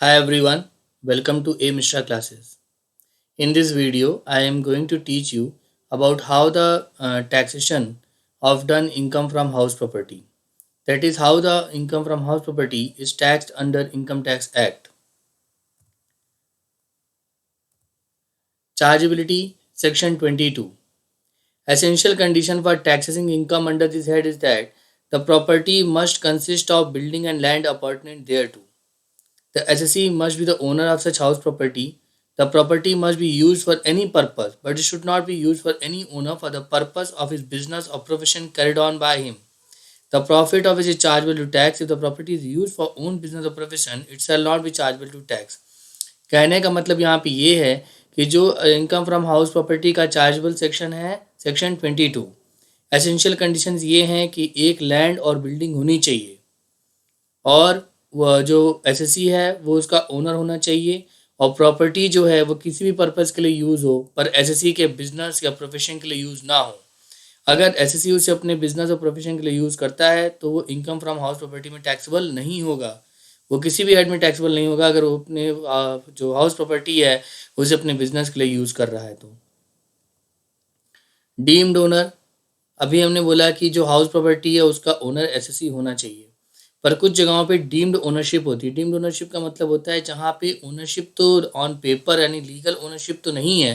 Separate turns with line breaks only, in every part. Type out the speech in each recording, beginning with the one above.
Hi everyone, welcome to A Mishra classes. In this video, I am going to teach you about how the taxation of done income from house property. That is how the income from house property is taxed under Income Tax Act. Chargeability Section 22. Essential condition for taxing income under this head is that the property must consist of building and land appertaining thereto. The assessee must be the owner of such house property. The property must be used for any purpose, but it should not be used for any owner for the purpose of his business or profession carried on by him. The profit of which is chargeable to tax. If the property is used for own business or profession, it shall not be chargeable to tax. कहने का मतलब यहाँ पे ये है कि जो income from house property का चार्जेबल सेक्शन है सेक्शन 22। एसेंशियल कंडीशंस ये हैं कि एक लैंड और बिल्डिंग होनी चाहिए और वह जो एसएससी है वो उसका ओनर होना चाहिए और प्रॉपर्टी जो है वो किसी भी पर्पज़ के लिए यूज़ हो पर एसएससी के बिजनेस या प्रोफेशन के लिए यूज़ ना हो। अगर एसएससी उसे अपने बिजनेस और प्रोफेशन के लिए यूज़ करता है तो वो इनकम फ्रॉम हाउस प्रॉपर्टी में टैक्सेबल नहीं होगा। वो किसी भी हेड में टैक्सेबल नहीं होगा अगर वो अपने जो हाउस प्रॉपर्टी है उसे अपने बिजनेस के लिए यूज़ कर रहा है तो। डीम्ड ओनर, अभी हमने बोला कि जो हाउस प्रॉपर्टी है उसका ओनर एसएससी होना चाहिए, पर कुछ जगहों पे डीम्ड ओनरशिप होती है। डीम्ड ओनरशिप का मतलब होता है जहाँ पे ओनरशिप तो ऑन पेपर यानी लीगल ओनरशिप तो नहीं है,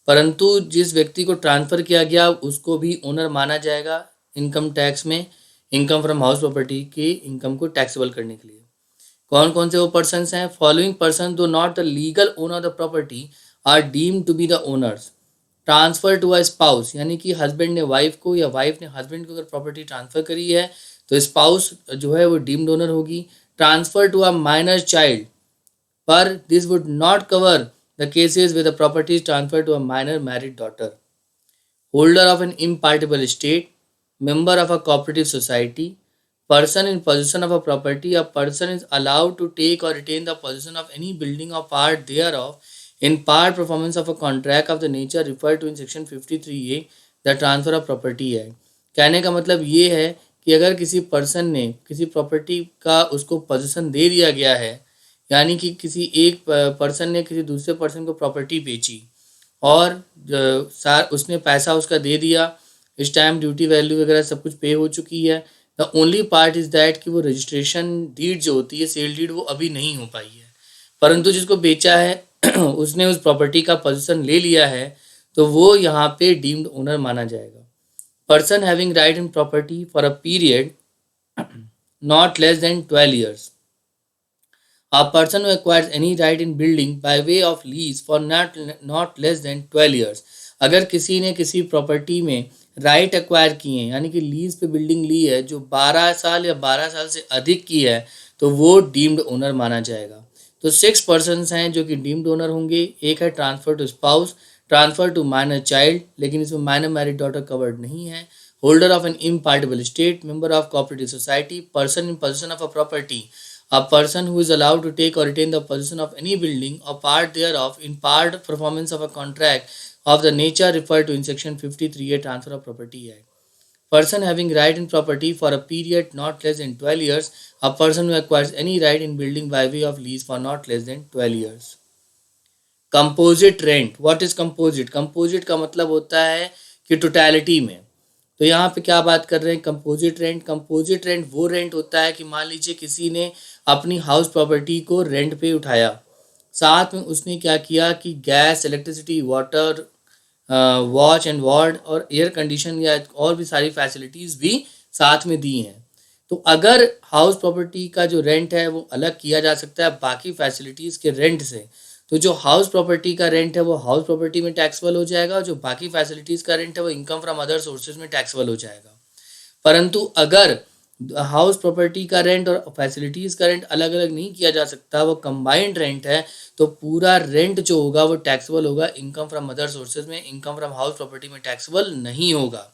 परंतु जिस व्यक्ति को ट्रांसफ़र किया गया उसको भी ओनर माना जाएगा इनकम टैक्स में, इनकम फ्रॉम हाउस प्रॉपर्टी की इनकम को टैक्सेबल करने के लिए। कौन कौन से वो पर्सनस हैं? Following person do not the legal owner of the property are deemed to be the owners. Transfer to a spouse, यानी कि हस्बैंड ने वाइफ को या वाइफ ने हस्बैंड को अगर प्रॉपर्टी ट्रांसफ़र करी है तो स्पाउस जो है वो डीम्ड ओनर होगी। Transfer to a minor child, पर this would not cover the cases with the property transfer to a minor married daughter. Holder of an impartible estate, member of a cooperative society, person in possession of a property, a person is allowed to take or retain the possession of any building or part thereof in part performance of a contract of the nature referred to in section 53A the transfer of property act। कहने का मतलब ये है कि अगर किसी person ने किसी प्रॉपर्टी का उसको पोजीशन दे दिया गया है, यानी कि किसी एक पर्सन ने किसी दूसरे पर्सन को प्रॉपर्टी बेची और उसने पैसा उसका दे दिया, स्टैम्प ड्यूटी वैल्यू वगैरह सब कुछ पे हो चुकी है। The only part is that कि वो रजिस्ट्रेशन डीड जो होती है सेल डीड वो अभी नहीं हो पाई है, परंतु जिसको बेचा है उसने उस प्रॉपर्टी का पोजीशन ले लिया है तो वो यहाँ पे डीम्ड ओनर माना जाएगा। Person having right in property for a period not less than 12 years। A person who acquires any right in building by way of lease for not less than 12 years। अगर किसी ने किसी property में right acquire किए हैं यानी कि lease पे बिल्डिंग ली है जो 12 साल या 12 साल से अधिक की है तो वो डीम्ड ओनर माना जाएगा। तो 6 पर्सनस हैं जो कि डीम्ड ओनर होंगे। एक है transfer to spouse, transfer to minor child, लेकिन इसमें माइनर मैरिड डॉटर कवर्ड नहीं है। Holder of an impartible estate, member of cooperative society, person in position of a property, a person who is allowed to take or retain the possession of any building or part thereof in part performance of a contract of the nature referred to in section 53A transfer of property act। Person having right in property for a period not less than 12 years, a person who acquires any right in building by way of lease for not less than 12 years। Composite rent, what is composite? Composite का मतलब होता है कि totality में। तो यहाँ पे क्या बात कर रहे हैं? Composite rent. कंपोजिट रेंट वो रेंट होता है कि मान लीजिए किसी ने अपनी हाउस प्रॉपर्टी को रेंट पे उठाया, साथ में उसने क्या किया कि gas, electricity, water, watch and ward और एयर कंडीशन या और भी सारी फैसिलिटीज़ भी साथ में दी हैं। तो अगर हाउस प्रॉपर्टी का जो रेंट है वो अलग किया जा सकता है बाकी फैसिलिटीज़ के रेंट से, तो जो हाउस प्रॉपर्टी का रेंट है वो हाउस प्रॉपर्टी में टैक्सेबल हो जाएगा और जो बाकी फैसिलिटीज़ का रेंट है वो इनकम फ्रॉम अदर सोर्सेज में टैक्सेबल हो जाएगा। परंतु अगर हाउस प्रॉपर्टी का रेंट और फैसिलिटीज़ का रेंट अलग अलग नहीं किया जा सकता, वो कंबाइंड रेंट है, तो पूरा रेंट जो होगा वो टैक्सेबल होगा इनकम फ्रॉम अदर सोर्सेज में, इनकम फ्रॉम हाउस प्रॉपर्टी में टैक्सेबल नहीं होगा।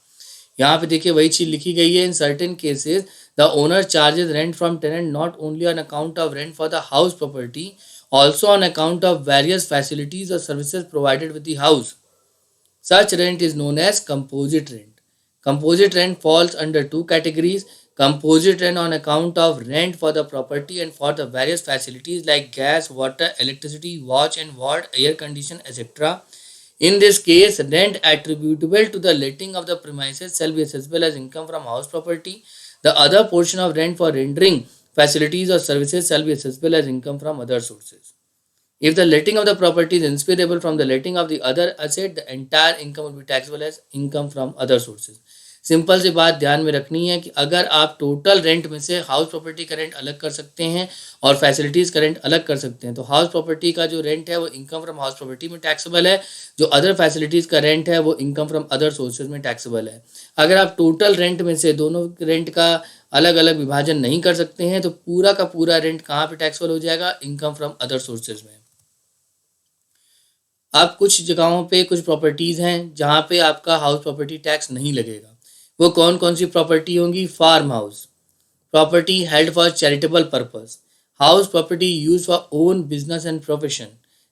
यहाँ पे देखिए वही चीज़ लिखी गई है। In certain cases the owner charges rent from tenant not only on account of rent for the house property, also on account of various facilities or services provided with the house। Such rent is known as composite rent। Composite rent falls under two categories, Composite rent on account of rent for the property and for the various facilities like gas, water, electricity, watch and ward, air condition, etc. In this case, rent attributable to the letting of the premises shall be assessable as income from house property. The other portion of rent for rendering facilities or services shall be accessible as income from other sources. If the letting of the property is inseparable from the letting of the other asset, the entire income will be taxable as income from other sources. Simple सी बात ध्यान में रखनी है कि अगर आप total rent में से हाउस प्रॉपर्टी का रेंट अलग कर सकते हैं और फैसिलिटीज़ का रेंट अलग कर सकते हैं, तो हाउस प्रॉपर्टी का जो रेंट है वो इनकम फ्रॉम हाउस प्रॉपर्टी में टैक्सेबल है, जो अदर फैसिलिटीज़ का रेंट है वो इनकम फ्रॉम अदर सोर्सेज में टैक्सेबल है। अगर आप टोटल रेंट में से दोनों रेंट का अलग अलग विभाजन नहीं कर सकते हैं तो पूरा का पूरा रेंट कहाँ पे टैक्सेबल हो जाएगा? इनकम फ्रॉम अदर सोर्सेज में। अब कुछ जगहों पे कुछ प्रॉपर्टीज़ हैं जहाँ पे आपका हाउस प्रॉपर्टी टैक्स नहीं लगेगा। वो कौन कौन सी प्रॉपर्टी होंगी? Farm house, property held for charitable purpose, house property use for own business and profession,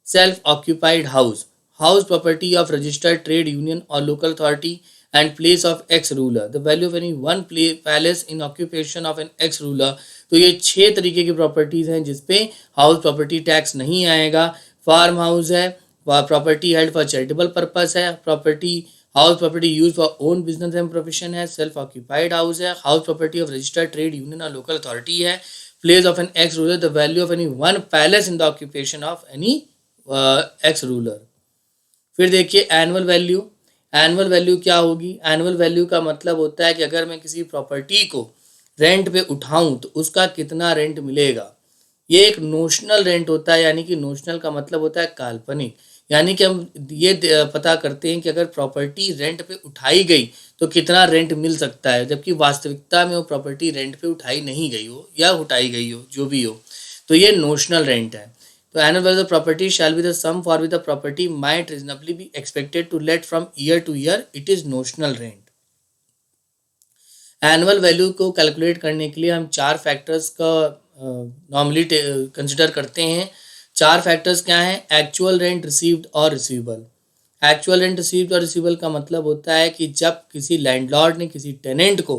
self occupied house, house property of registered trade union और local authority and place of ex ruler, the value of any one palace in occupation of an ex ruler. तो ये 6 तरीके की properties हैं जिसपे house property tax नहीं आएगा। Farm house है, property held for charitable purpose है, property house property use for own business and profession है, सेल्फ ऑक्यूपाइड हाउस है, house property of registered trade union और लोकल अथॉरिटी है, place of an ex ruler, the value of any one palace in the occupation of any ex ruler. फिर देखिए annual value. Annual value क्या होगी? Annual value का मतलब होता है कि अगर मैं किसी प्रॉपर्टी को रेंट पे उठाऊं तो उसका कितना रेंट मिलेगा। ये एक नोशनल रेंट होता है, यानी कि नोशनल का मतलब होता है काल्पनिक, यानी कि हम ये पता करते हैं कि अगर प्रॉपर्टी रेंट पे उठाई गई तो कितना रेंट मिल सकता है, जबकि वास्तविकता में वो प्रॉपर्टी रेंट पे उठाई नहीं गई हो या उठाई गई हो, जो भी हो, तो ये नोशनल रेंट है। तो annual value of property shall be the sum for which the property might reasonably be expected to let from year to year, it is notional rent. Annual value को कैलकुलेट करने के लिए हम 4 factors का normally consider करते हैं। 4 factors क्या हैं? एक्चुअल रेंट रिसीव्ड और रिसीवेबल। एक्चुअल रेंट रिसीव्ड और रिसीवेबल का मतलब होता है कि जब किसी लैंडलॉर्ड ने किसी टेनेंट को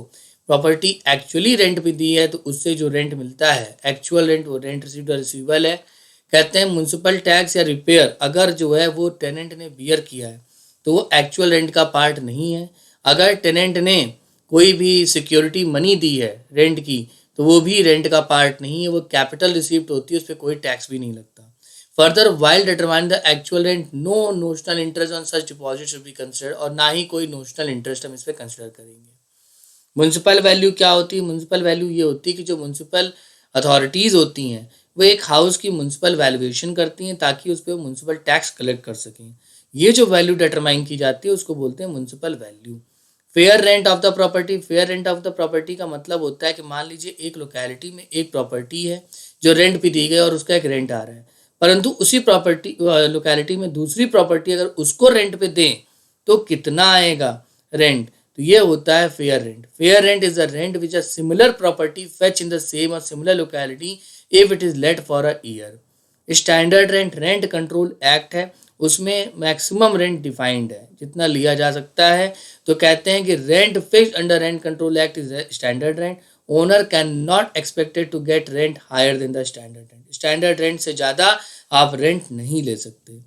प्रॉपर्टी एक्चुअली रेंट पे दी है तो उससे जो रेंट मिलता है एक्चुअल रेंट, वो रेंट रिसीव्ड और रिसीवेबल है। कहते हैं म्युनिसिपल टैक्स या रिपेयर अगर जो है वो टेनेंट ने बियर किया है तो वो एक्चुअल रेंट का पार्ट नहीं है। अगर टेनेंट ने कोई भी सिक्योरिटी मनी दी है रेंट की तो वो भी रेंट का पार्ट नहीं है, वो कैपिटल रिसीव्ड होती है, उस पर कोई टैक्स भी नहीं लगता। Further while determine the actual rent no notional interest on such deposit should be considered, और ना ही कोई नोशनल इंटरेस्ट हम इस पर कंसिडर करेंगे। म्युनिसिपल वैल्यू क्या होती है? म्युनिसिपल वैल्यू ये होती है कि जो म्युनिसिपल अथॉरिटीज़ होती हैं वो एक हाउस की म्युनिसिपल वैल्यूएशन करती हैं ताकि उस पर म्युनिसिपल टैक्स कलेक्ट कर सकें। ये जो वैल्यू डिटरमाइन की जाती है उसको बोलते हैं municipal value. Fair rent of the property. Fair rent of the property का मतलब होता है कि मान लीजिए एक लोकेलिटी में एक प्रॉपर्टी है जो रेंट पे दी गई और उसका एक रेंट आ रहा है, परंतु उसी प्रॉपर्टी लोकेलिटी में दूसरी प्रॉपर्टी अगर उसको रेंट पे दें तो कितना आएगा रेंट? तो ये होता है fair rent. Fair rent is the rent which a similar property fetch in the same और similar locality if it is let for a year. Standard rent, rent control act है, उसमें मैक्सिमम रेंट डिफाइंड है, जितना लिया जा सकता है। तो कहते हैं कि rent fixed under rent control act is standard rent. Owner can not expected to get rent higher than the standard rent. Standard rent से ज़्यादा आप रेंट नहीं ले सकते।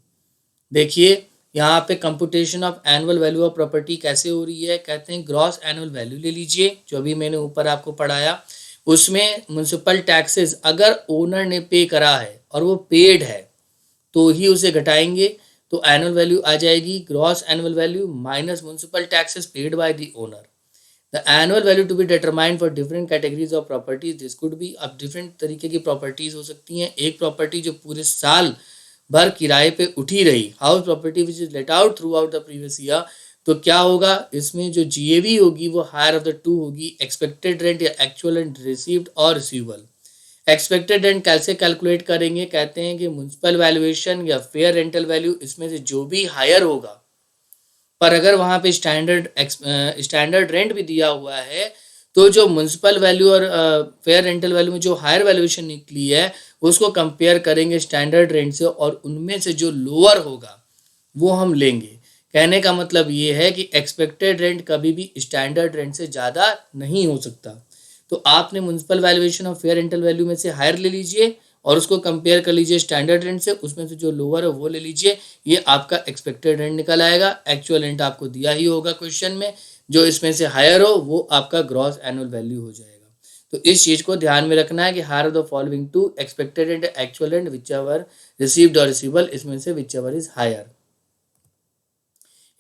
देखिए यहाँ पे computation of annual value of property कैसे हो रही है। कहते हैं ग्रॉस एनुअल वैल्यू ले लीजिए, जो अभी मैंने ऊपर आपको पढ़ाया, उसमें म्युनिसिपल टैक्सेस अगर ओनर ने पे करा है और वो पेड है तो ही उसे घटाएंगे, तो एनुअल वैल्यू आ जाएगी gross annual value minus municipal taxes paid by the owner. The annual value to be determined for different categories of properties, this could be, अब डिफरेंट तरीके की प्रॉपर्टीज हो सकती हैं। एक प्रॉपर्टी जो पूरे साल भर किराए पे उठी रही, house property which is let out through out the previous year, तो क्या होगा इसमें जो जीएवी होगी वो हायर ऑफ द टू होगी, एक्सपेक्टेड रेंट या एक्चुअल रेंट रिसीव्ड और रिसीवेबल। एक्सपेक्टेड रेंट कैसे कैलकुलेट करेंगे? कहते हैं कि म्युनिसिपल वैल्यूएशन या फेयर रेंटल वैल्यू, इसमें से जो भी हायर होगा, पर अगर वहाँ पे स्टैंडर्ड रेंट भी दिया हुआ है तो जो म्युनिसिपल वैल्यू और फेयर रेंटल वैल्यू में जो हायर वैल्यूएशन निकली है उसको कंपेयर करेंगे स्टैंडर्ड रेंट से, और उनमें से जो लोअर होगा वो हम लेंगे। कहने का मतलब ये है कि एक्सपेक्टेड रेंट कभी भी स्टैंडर्ड रेंट से ज़्यादा नहीं हो सकता। तो आपने म्युनिसिपल वैल्यूएशन और फेयर रेंटल वैल्यू में से हायर ले लीजिए और उसको कंपेयर कर लीजिए स्टैंडर्ड रेंट से, उसमें से जो लोअर है वो ले लीजिए, ये आपका एक्सपेक्टेड रेंट निकल आएगा। एक्चुअल रेंट आपको दिया ही होगा क्वेश्चन में, जो इसमें से हायर हो वो आपका ग्रॉस एनुअल वैल्यू हो जाएगा। तो इस चीज को ध्यान में रखना है कि higher of the following two expected rent actual rent whichever received और रिसीवेबल, इसमें से whichever is higher.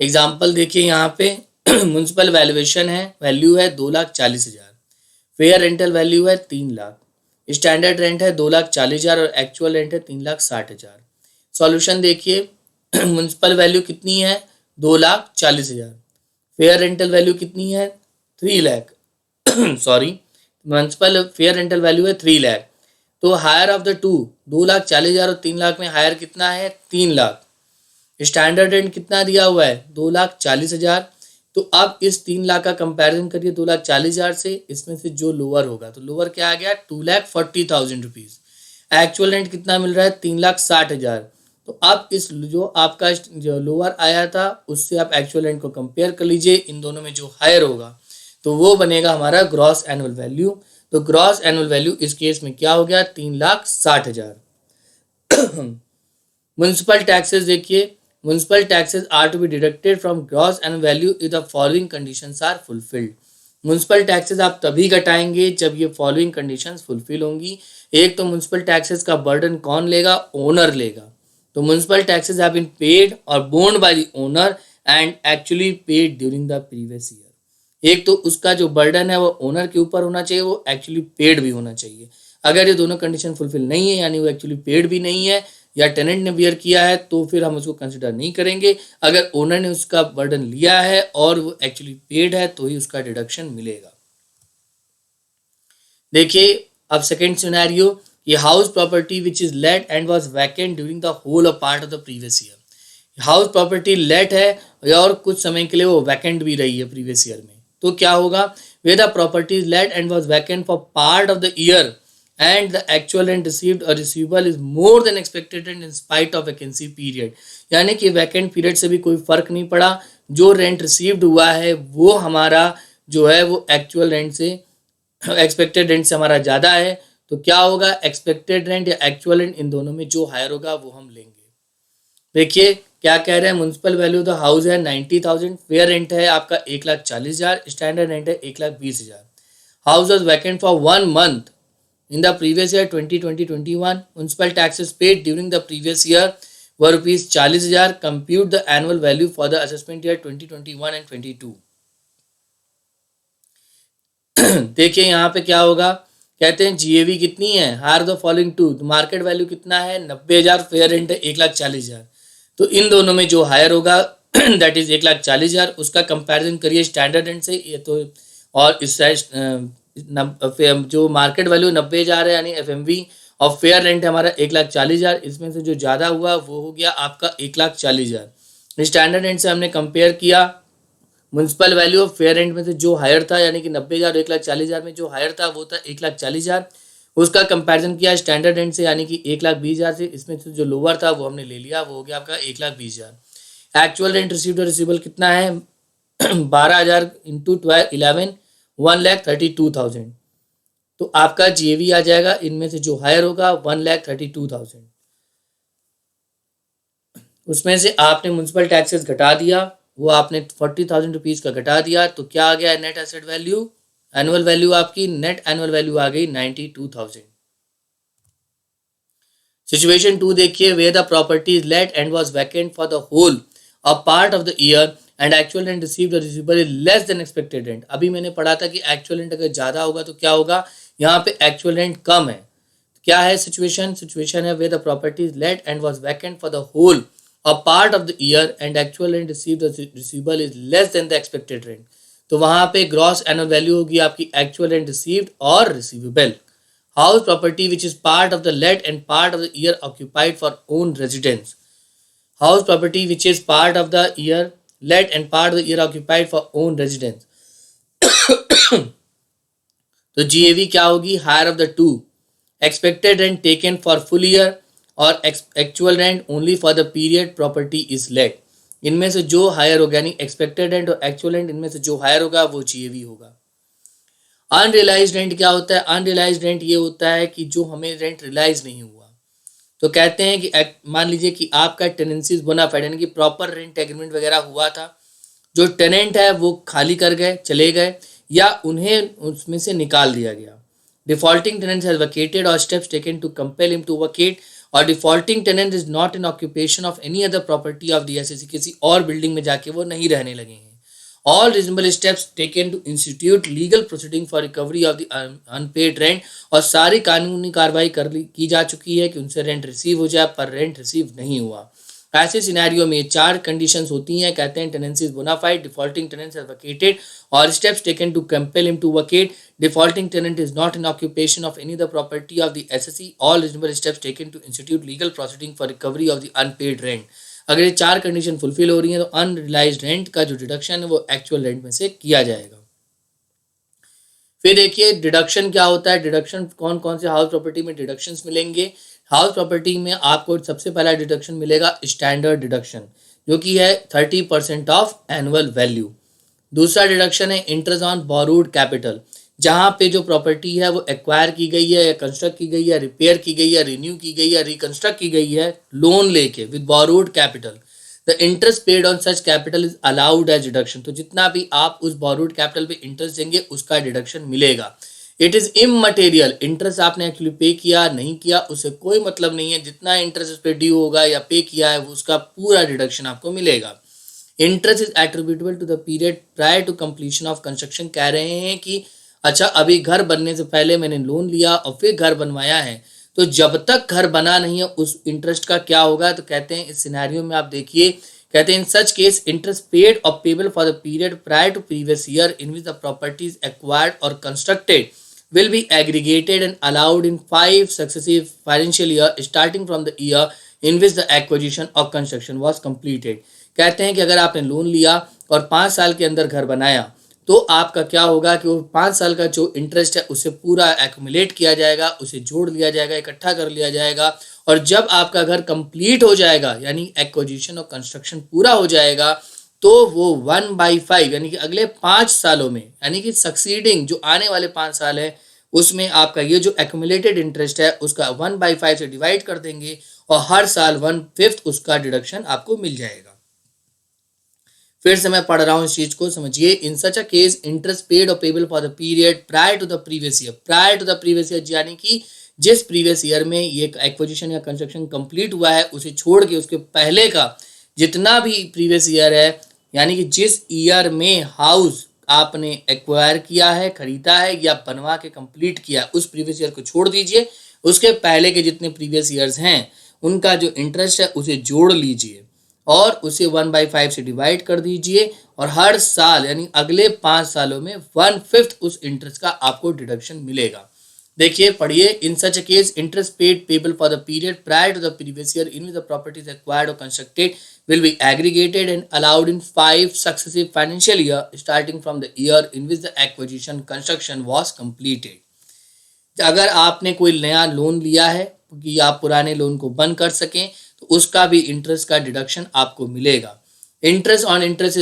Example देखिए यहाँ पे म्युनिसिपल वैल्यूएशन है, वैल्यू है 2,40,000, फेयर रेंटल वैल्यू है 3,00,000, स्टैंडर्ड रेंट है 2,40,000 और एक्चुअल रेंट है 3,60,000। सॉल्यूशन देखिए, म्युनिसिपल वैल्यू कितनी है 2,40,000, फेयर रेंटल वैल्यू कितनी है 3,00,000 sorry, municipal fair rental value है 3,00,000। तो हायर ऑफ द टू 2,40,000 और 3,00,000 में हायर कितना है 3,00,000। स्टैंडर्ड रेंट कितना दिया हुआ है 2,40,000। तो अब इस 3,00,000 का कंपैरिजन करिए 2,40,000 से, इसमें से जो लोअर होगा तो लोअर क्या आ गया 2,40,000 रुपीज। एक्चुअल रेंट कितना मिल रहा है 3,60,000। तो अब इस जो आपका जो लोअर आया था उससे आप एक्चुअल रेंट को कंपेयर कर लीजिए, इन दोनों में जो हायर होगा तो वो बनेगा हमारा ग्रॉस एनुअल वैल्यू। तो ग्रॉस एनुअल वैल्यू इस केस में क्या हो गया 3,60,000। म्युनिसिपल टैक्सेस देखिए, municipal taxes are to be deducted from gross annual value if the following conditions are fulfilled. Municipal taxes आप तभी घटाएंगे जब ये फॉलोइंग कंडीशंस फुलफिल होंगी। एक तो म्युनिसिपल टैक्सेस का बर्डन कौन लेगा, ओनर लेगा। तो municipal taxes have been paid और बोन्ड by the owner and actually paid during the previous year. एक तो उसका जो बर्डन है वो ओनर के ऊपर होना चाहिए, वो एक्चुअली पेड भी होना चाहिए। अगर ये दोनों कंडीशन फुलफिल नहीं है, यानी वो एक्चुअली पेड भी नहीं है या टेनेंट ने बियर किया है, तो फिर हम उसको कंसिडर नहीं करेंगे। अगर ओनर ने उसका बर्डन लिया है और वो एक्चुअली पेड है तो ही उसका डिडक्शन मिलेगा। देखिए अब सेकेंड सिनेरियो, ये house property which is let and was vacant during the whole of part of the previous year. House property let है और कुछ समय के लिए वो वैकेंट भी रही है प्रीवियस ईयर में, तो क्या होगा where the property is let and was vacant for part of the year and the actual rent received or receivable is more than expected rent in spite of vacancy period। यानी कि vacant period से भी कोई फर्क नहीं पड़ा, जो rent received हुआ है वो हमारा जो है वो एक्चुअल रेंट से एक्सपेक्टेड रेंट से हमारा ज़्यादा है। तो क्या होगा एक्सपेक्टेड रेंट या एक्चुअल रेंट, इन दोनों में जो हायर होगा वो हम लेंगे। देखिए क्या कह रहे हैं, म्युनिसिपल वैल्यू द हाउस है 90,000, फेयर रेंट है आपका 1,40,000, स्टैंडर्ड रेंट है 1,20,000। House was vacant for 1 month in the previous year 2020-21. Municipal taxes paid during the previous year were rupees 40,000. Compute the annual value for the assessment year 2021 and 22. देखिए यहाँ पे क्या होगा, कहते हैं जीएवी कितनी है higher the following two, market value कितना है 90,000, फेयर रेंट है 1,40,000। तो इन दोनों में जो हायर होगा दैट इज 1,40,000, उसका कंपैरिजन करिए स्टैंडर्ड रेंट से, ये तो और इस जो मार्केट वैल्यू 90,000 है यानी एफएमवी, और फेयर रेंट है हमारा 1,40,000, इसमें से जो ज़्यादा हुआ वो हो गया आपका 1,40,000। स्टैंडर्ड रेंट से हमने कंपेयर किया municipal value of fair rent में से जो हायर था, यानी कि 90,000 और 1,40,000 में जो हायर था वो था 1,40,000, उसका कंपैरिजन किया स्टैंडर्ड रेंट से यानी कि 1,20,000 से, इसमें से जो लोअर था वो हमने ले लिया, वो हो गया आपका 1,20,000। एक्चुअल रेंट रिसीव्ड और रिसीवेबल कितना है 12,000 इंटू 11 1,32,000। तो आपका जीएवी आ जाएगा, इनमें से जो हायर होगा 1,32,000, उसमें से आपने म्युनिसिपल टैक्सेस घटा दिया, वो आपने 40,000 रुपीज का घटा दिया, तो क्या आ गया net asset value, annual value आपकी नेट एनुअल वैल्यू आ गई 92,000। सिचुएशन 2 देखिए, where the property is let and was vacant for the whole a part of the year and actual rent received और receivable is less than expected rent. अभी मैंने पढ़ा था कि एक्चुअल रेंट अगर ज़्यादा होगा तो क्या होगा, यहाँ पे एक्चुअल रेंट कम है। क्या है सिचुएशन, सिचुएशन है where the property is let and was vacant for the whole a part of the year and actual rent received और receivable is less than the expected rent. तो वहाँ पे gross annual value होगी आपकी actual rent received और receivable. House property which is part of the let and part of the year occupied for own residence. House property which is part of the year let and part of the year occupied for own residence। तो GAV क्या होगी, higher of the two, expected rent taken for full year और actual rent only for the period property is let. इनमें से जो higher होगा यानी expected rent और एक्चुअल रेंट, इनमें से जो हायर होगा वो GAV होगा। अनरियलाइज्ड रेंट क्या होता है? अनरियलाइज्ड रेंट ये होता है कि जो हमें रेंट रियलाइज नहीं हुआ। तो कहते हैं कि मान लीजिए कि आपका टेनेंसीज बोनाफाइड यानी कि प्रॉपर रेंट एग्रीमेंट वगैरह हुआ था, जो टेनेंट है वो खाली कर गए, चले गए, या उन्हें उसमें से निकाल दिया गया। डिफॉल्टिंग टेनेंट हैज वैकेटेड और steps taken to compel him to vacate, और defaulting tenant is not in occupation of any other property of the assessee, किसी और बिल्डिंग में जाके वो नहीं रहने लगे हैं। All reasonable steps taken to institute legal proceeding for recovery of the unpaid rent, और सारी कानूनी कार्रवाई की जा चुकी है कि उनसे रेंट रिसीव हो जाए, पर रेंट रिसीव नहीं हुआ। ऐसे सिनेरियो में 4 कंडीशंस होती हैं। कहते हैं tenancy is bonafide, defaulting tenant has vacated, और steps taken to compel him to vacate, defaulting tenant is not in occupation of any other property of the assessee, all reasonable steps taken to institute legal proceeding for recovery of the unpaid rent. अगर ये 4 condition fulfil हो रही हैं तो unrealised rent का जो deduction है वो एक्चुअल रेंट में से किया जाएगा। फिर देखिए डिडक्शन क्या होता है। डिडक्शन कौन कौन से हाउस प्रॉपर्टी में डिडक्शंस मिलेंगे। हाउस प्रॉपर्टी में आपको सबसे पहला डिडक्शन मिलेगा स्टैंडर्ड डिडक्शन, जो कि है 30% ऑफ एनुअल वैल्यू। दूसरा डिडक्शन है इंटरेस्ट ऑन बोरोड कैपिटल, जहाँ पे जो प्रॉपर्टी है वो एक्वायर की गई है या कंस्ट्रक्ट की गई है, रिपेयर की गई है, रिन्यू की गई है, रिकंस्ट्रक्ट की गई है लोन लेके with borrowed capital, the interest paid on such capital is allowed as deduction. तो जितना भी आप उस बोरोड कैपिटल पे इंटरेस्ट देंगे उसका डिडक्शन मिलेगा। इट इज इममटेरियल, इंटरेस्ट आपने एक्चुअली पे किया नहीं किया उससे कोई मतलब नहीं है, जितना इंटरेस्ट उस पर ड्यू होगा या पे किया है उसका पूरा डिडक्शन आपको मिलेगा। Interest is attributable to the period prior to completion of construction. कह रहे हैं कि अच्छा अभी घर बनने से पहले मैंने लोन लिया और फिर घर बनवाया है, तो जब तक घर बना नहीं है उस इंटरेस्ट का क्या होगा। तो कहते हैं इस सिनेरियो में आप देखिए, कहते हैं in such case interest paid और payable for the period prior to previous year in which the property is acquired और constructed will be aggregated and allowed in 5 successive financial year starting from the year in which the acquisition or construction was completed। कहते हैं कि अगर आपने loan लिया और 5 साल के अंदर घर बनाया तो आपका क्या होगा कि वो 5 साल का जो इंटरेस्ट है उसे पूरा एक्यूमुलेट किया जाएगा, उसे जोड़ लिया जाएगा, इकट्ठा कर लिया जाएगा, और जब आपका घर कंप्लीट हो जाएगा यानी एक्विजिशन और कंस्ट्रक्शन पूरा हो जाएगा तो वो 1/5 यानी कि अगले 5 सालों में यानी कि सक्सीडिंग जो आने वाले 5 साल है उसमें आपका ये जो एक्यूमुलेटेड इंटरेस्ट है उसका 1/5 से डिवाइड कर देंगे और हर साल 1/5 उसका डिडक्शन आपको मिल जाएगा। फिर से मैं पढ़ रहा हूँ इस चीज को समझिए। In such a case interest paid और payable for the period prior to the previous year, prior to the previous year यानी कि जिस प्रीवियस ईयर में ये एक्विजिशन या कंस्ट्रक्शन कंप्लीट हुआ है उसे छोड़ के उसके पहले का जितना भी प्रीवियस ईयर है, यानी कि जिस ईयर में हाउस आपने एक्वायर किया है, खरीदा है या बनवा के कंप्लीट किया, उस प्रीवियस ईयर को छोड़ दीजिए, उसके पहले के जितने प्रीवियस ईयर्स हैं उनका जो इंटरेस्ट है उसे जोड़ लीजिए और उसे 1/5 से डिवाइड कर दीजिए और हर साल यानी अगले 5 सालों में 1/5 उस इंटरेस्ट का आपको डिडक्शन मिलेगा। देखिए पढ़िए। In such case interest paid payable for the period prior to the previous year in which the property is acquired और constructed will be aggregated and allowed in 5 successive financial year starting from the year in which the acquisition construction was completed। अगर आपने कोई नया loan लिया है कि आप पुराने लोन को बंद कर सकें तो उसका भी इंटरेस्ट का डिडक्शन आपको मिलेगा। Interest on interest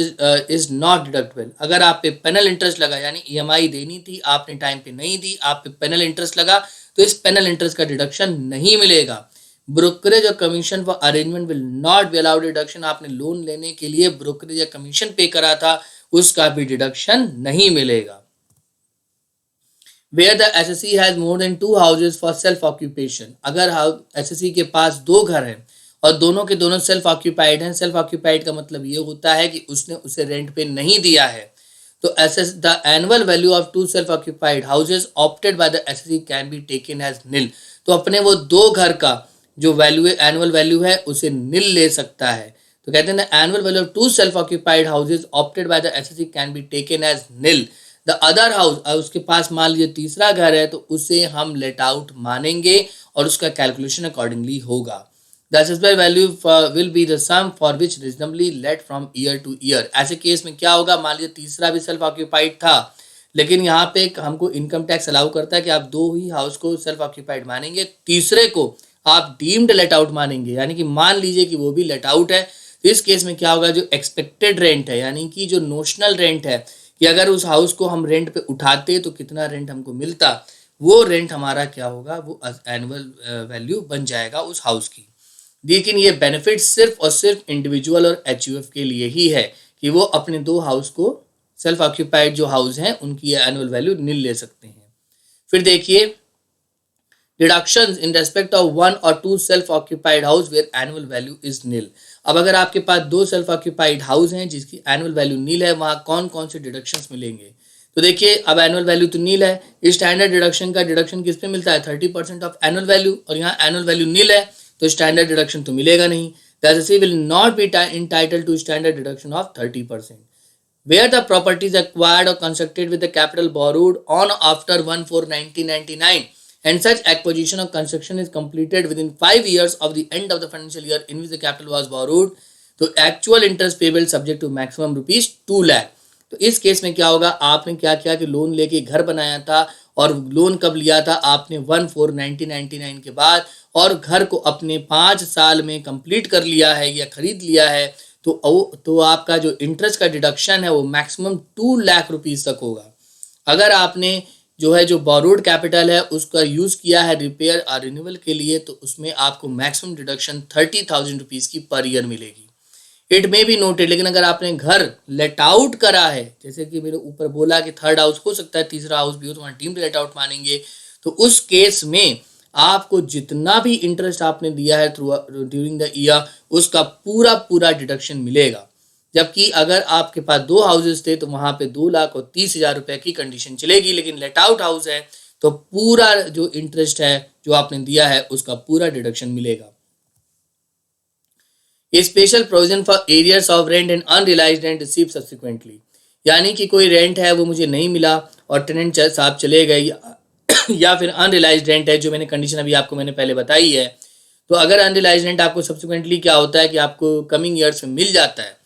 is not deductible. अगर आप पे पेनल इंटरेस्ट लगा यानी ईएमआई देनी थी आपने टाइम पे नहीं दी, आप पे पेनल इंटरेस्ट लगा तो इस पेनल इंटरेस्ट का डिडक्शन नहीं मिलेगा। ब्रोकरेज और commission for arrangement will not be allowed deduction. आपने लोन लेने के लिए ब्रोकरेज या कमीशन पे करा था उसका भी डिडक्शन नहीं मिलेगा। Where the SSC has more than 2 houses for self occupation, अगर SSC के पास 2 घर हैं और दोनों के दोनों सेल्फ ऑक्यूपाइड हैं, सेल्फ ऑक्यूपाइड का मतलब ये होता है कि उसने उसे रेंट पे नहीं दिया है, तो the annual value of 2 self occupied houses opted by the SSC can be taken as nil. तो अपने वो 2 घर का जो वैल्यू एनुअल वैल्यू है उसे निल ले सकता है। तो कहते हैं annual value of 2 self occupied houses opted by the SSC can be taken as nil. The other house, उसके पास मान लीजिए तीसरा घर है तो उसे हम लेट आउट मानेंगे और उसका कैलकुलेशन अकॉर्डिंगली होगा। The assessed value will be the sum for which reasonably let from year to year. ऐसे केस में क्या होगा, मान लीजिए तीसरा भी सेल्फ ऑक्यूपाइड था लेकिन यहाँ पे हमको इनकम टैक्स अलाउ करता है कि आप 2 ही हाउस को सेल्फ ऑक्यूपाइड मानेंगे, तीसरे को आप डीम्ड लेट आउट मानेंगे, यानी कि मान लीजिए कि वो भी लेट आउट है। तो इस केस में क्या होगा, जो एक्सपेक्टेड रेंट है यानी कि जो नोशनल रेंट है कि अगर उस हाउस को हम रेंट पे उठाते तो कितना रेंट हमको मिलता, वो रेंट हमारा क्या होगा, वो एनुअल वैल्यू बन जाएगा उस हाउस की। लेकिन ये बेनिफिट सिर्फ और सिर्फ इंडिविजुअल और एचयूएफ के लिए ही है कि वो अपने 2 हाउस को, सेल्फ ऑक्यूपाइड जो हाउस हैं उनकी एनुअल वैल्यू नील ले सकते हैं। फिर देखिए डिडक्शंस इन रेस्पेक्ट ऑफ 1 और 2 self occupied house where annual value is nil. अब अगर आपके पास 2 सेल्फ ऑक्यूपाइड हाउस हैं जिसकी एनुअल वैल्यू नील है, वहाँ कौन कौन से डिडक्शंस मिलेंगे? तो देखिए अब एनुअल वैल्यू तो नील है, स्टैंडर्ड डिडक्शन का डिडक्शन किस पे मिलता है, 30% ऑफ एनुअल वैल्यू, और यहाँ एनुअल वैल्यू नील है तो स्टैंडर्ड डिडक्शन तो मिलेगा नहीं। The assessee will not be entitled to standard deduction of 30%. Where the property is acquired or constructed with the capital borrowed on or after 1/4/1999 and such acquisition or construction is completed within 5 years of the end of the financial year in which the capital was borrowed, तो actual interest payable subject to maximum rupees 2 lakh। तो इस case में क्या होगा, आपने क्या किया कि लोन लेके घर बनाया था, और लोन कब लिया था आपने 1/4/1999 के बाद, और घर को अपने 5 साल में कंप्लीट कर लिया है या खरीद लिया है, तो आपका जो इंटरेस्ट का डिडक्शन है वो मैक्सिमम 2 लाख रुपीस तक होगा। अगर आपने जो है जो बोरोड कैपिटल है उसका यूज़ किया है रिपेयर और रिन्यूअल के लिए, तो उसमें आपको मैक्सिमम डिडक्शन 30,000 रुपीज़ की पर ईयर मिलेगी। इट मे बी नोटेड, लेकिन अगर आपने घर लेट आउट करा है, जैसे कि मेरे ऊपर बोला कि थर्ड हाउस हो सकता है, तीसरा हाउस भी हो, तो वहाँ डीम्ड लेट आउट मानेंगे, तो उस केस में आपको जितना भी इंटरेस्ट आपने दिया है थ्रू ड्यूरिंग द ईयर उसका पूरा पूरा डिडक्शन मिलेगा। जबकि अगर आपके पास 2 हाउसेस थे तो वहाँ पे 2,30,000 रुपए की कंडीशन चलेगी, लेकिन लेट आउट हाउस है तो पूरा जो इंटरेस्ट है जो आपने दिया है उसका पूरा डिडक्शन मिलेगा। Special provision for arrears of rent and unrealised rent receive subsequently, यानी कि कोई रेंट है वो मुझे नहीं मिला और टेनेंट साहब चले गए, या फिर अनरियलाइज्ड रेंट है, जो मैंने कंडीशन अभी आपको मैंने पहले बताई है। तो अगर अनरियलाइज्ड रेंट आपको सब्सिक्वेंटली क्या होता है कि आपको कमिंग ईयर्स में मिल जाता है,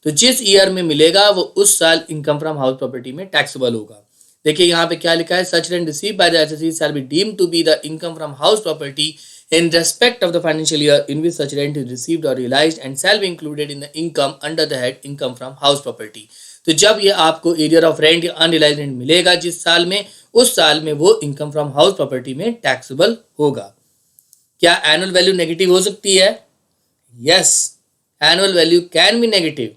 तो जिस ईयर में मिलेगा वो उस साल इनकम फ्रॉम हाउस प्रॉपर्टी में टैक्सेबल होगा। देखिए यहाँ पे क्या लिखा है, such rent receive by the assessee shall be deemed to be the income from house property in respect of the financial year in which such rent is received or realized and shall be included in the income under the head income from house property। तो जब ये आपको arrear of rent या unrealised rent मिलेगा जिस साल में, उस साल में वो इनकम फ्रॉम हाउस प्रॉपर्टी में टैक्सेबल होगा। क्या एनुअल वैल्यू नेगेटिव हो सकती है? Yes, annual value can be negative.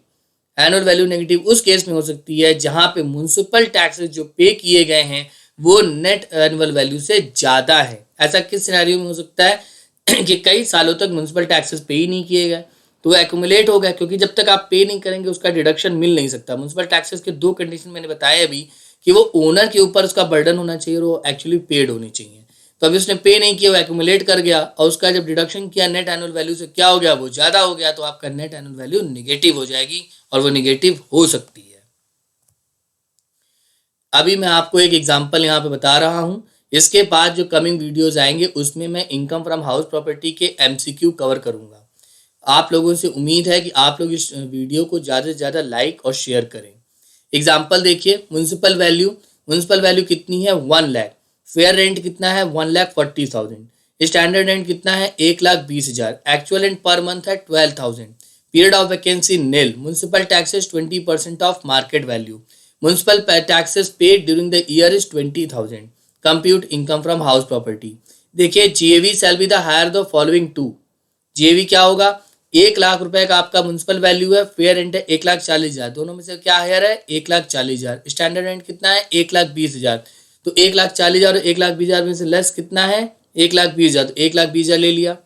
Annual value negative उस केस में हो सकती है जहां पे म्युनिसिपल टैक्सेस जो पे किए गए हैं वो नेट एनुअल वैल्यू से ज़्यादा है। ऐसा किस सिनेरियो में हो सकता है कि कई सालों तक म्युनिसिपल टैक्सेस पे ही नहीं किए गए, तो वो एक्यूमुलेट हो गया, क्योंकि जब तक आप पे नहीं करेंगे उसका डिडक्शन मिल नहीं सकता। म्युनिसिपल टैक्सेस के 2 कंडीशन मैंने बताया अभी कि वो ओनर के ऊपर उसका बर्डन होना चाहिए और वो एक्चुअली पेड होनी चाहिए। तो अभी उसने पे नहीं किया, वो एक्यूमुलेट कर गया, और उसका जब डिडक्शन किया नेट एनुअल वैल्यू से क्या हो गया, वो ज़्यादा हो गया, तो आपका नेट एनुअल वैल्यू निगेटिव हो जाएगी, और वो निगेटिव हो सकती है। अभी मैं आपको एक एग्जांपल यहाँ पे बता रहा हूँ, इसके बाद जो कमिंग वीडियोस आएंगे उसमें मैं इनकम फ्रॉम हाउस प्रॉपर्टी के एमसीक्यू कवर करूँगा। आप लोगों से उम्मीद है कि आप लोग इस वीडियो को ज़्यादा से ज़्यादा लाइक और शेयर करें। एग्जाम्पल देखिए, म्युनिसिपल वैल्यू कितनी है, 1 लाख। फेयर रेंट कितना है, 1,40,000। स्टैंडर्ड रेंट कितना है, 1,20,000। एक्चुअल रेंट पर मंथ है 12,000। Period of vacancy nil. Municipal taxes 20% of market value. Municipal taxes paid during the year is 20,000. Compute income from house property। देखिए GAV shall be the higher the following two। GAV क्या होगा, 1 लाख रुपए का आपका municipal value है, fair rent है 1,40,000, दोनों में से क्या हायर है, 1,40,000। स्टैंडर्ड रेंट कितना है, 1,20,000। तो 1,40,000 और 1,20,000 में से लेस कितना है, 1,20,000, तो 1,20,000 ले लिया।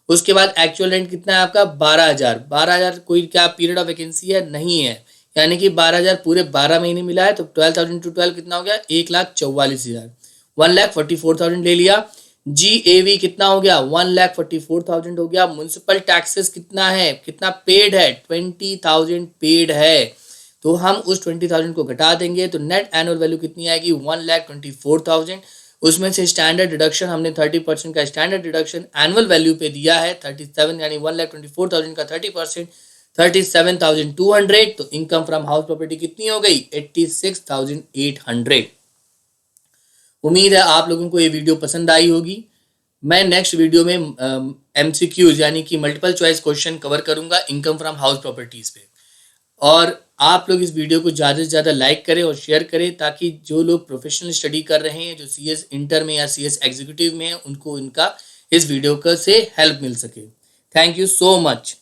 उसके बाद एक्चुअल रेंट कितना है आपका, 12,000। 12,000 कोई क्या पीरियड ऑफ वैकेंसी है, नहीं है, यानी कि 12,000 पूरे 12 महीने मिला है, तो 12,000 टू 12 कितना हो गया, 1,44,000। 1,44,000 ले लिया। GAV कितना हो गया, 1,44,000 हो गया। म्युनिसिपल टैक्सेस कितना है, कितना पेड है, 20,000 पेड है, तो हम उस 20,000 को घटा देंगे, तो नेट एनुअल वैल्यू कितनी आएगी, 1,24,000। उसमें से स्टैंडर्ड डिडक्शन हमने 30% का स्टैंडर्ड डिडक्शन एनुअल वैल्यू पे दिया है 37, यानी 1,24,000 का 30% 37,200। तो इनकम फ्रॉम हाउस प्रॉपर्टी कितनी हो गई, 86,800। उम्मीद है आप लोगों को ये वीडियो पसंद आई होगी। मैं नेक्स्ट वीडियो में MCQs यानी कि मल्टीपल चॉइस क्वेश्चन कवर करूंगा इनकम फ्रॉम हाउस प्रॉपर्टीज पे। और आप लोग इस वीडियो को ज़्यादा से ज़्यादा लाइक करें और शेयर करें, ताकि जो लोग प्रोफेशनल स्टडी कर रहे हैं, जो सीएस इंटर में या सीएस एग्जीक्यूटिव में हैं, उनको इनका इस वीडियो का से हेल्प मिल सके। Thank you so much.